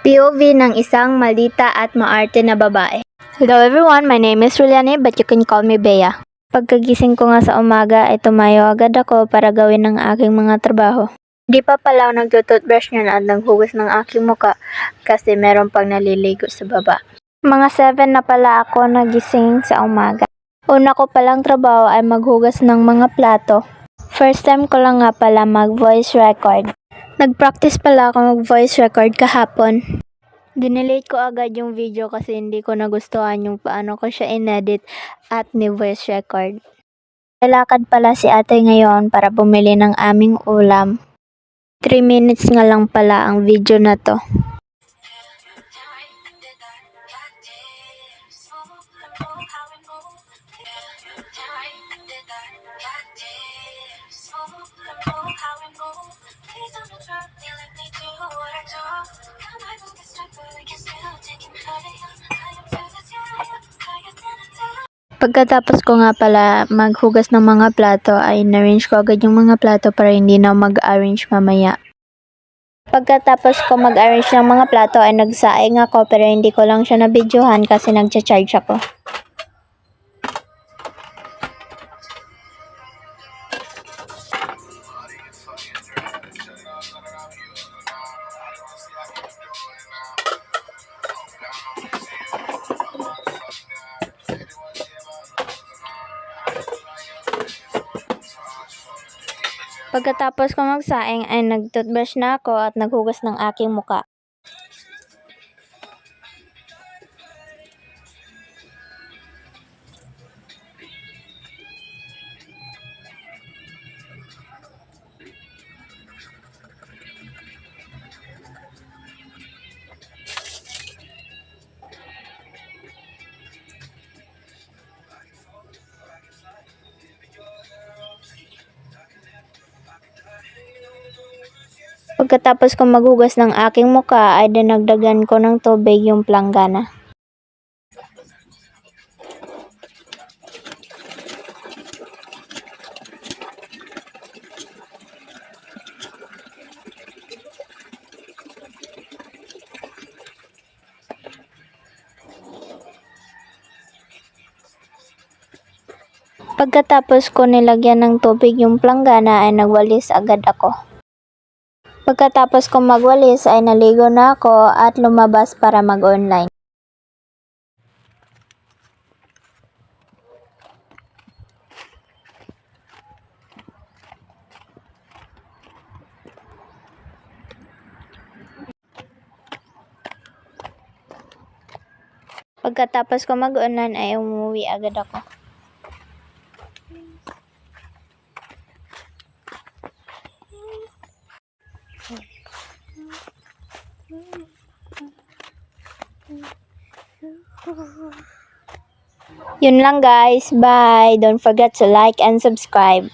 POV ng isang maldita at maarte na babae. Hello everyone, my name is Juliane but you can call me Bea. Pagkagising ko nga sa umaga ay tumayo agad ako para gawin ang aking mga trabaho. Di pa pala ako nagtututbrush niyan at naghugas ng aking muka kasi meron pang naliligo sa baba. Mga 7 na pala ako nagising sa umaga. Una ko palang trabaho ay maghugas ng mga plato. First time ko lang nga pala mag-voice record. Nag-practice pala ako mag-voice record kahapon. Dinelete ko agad yung video kasi hindi ko nagustuhan yung paano ko siya inedit at ni-voice record. Lalakad pala si ate ngayon para bumili ng aming ulam. 3 minutes nga lang pala ang video na to. Pagkatapos ko nga pala maghugas ng mga plato ay na-arrange ko agad yung mga plato para hindi na mag-arrange mamaya. Pagkatapos ko mag-arrange ng mga plato ay nagsaing ako pero hindi ko lang siya na-videohan kasi nagcha-charge ako. Pagkatapos ko magsaing ay nag-toothbrush na ako at naghugas ng aking muka. Pagkatapos ko maghugas ng aking muka ay dinagdagan ko ng tubig yung planggana. Pagkatapos ko nilagyan ng tubig yung planggana ay nagwalis agad ako. Pagkatapos ko magwalis ay naligo na ako at lumabas para mag-online. Pagkatapos ko mag-online ay umuwi agad ako. Yun lang guys, bye! Don't forget to like and subscribe.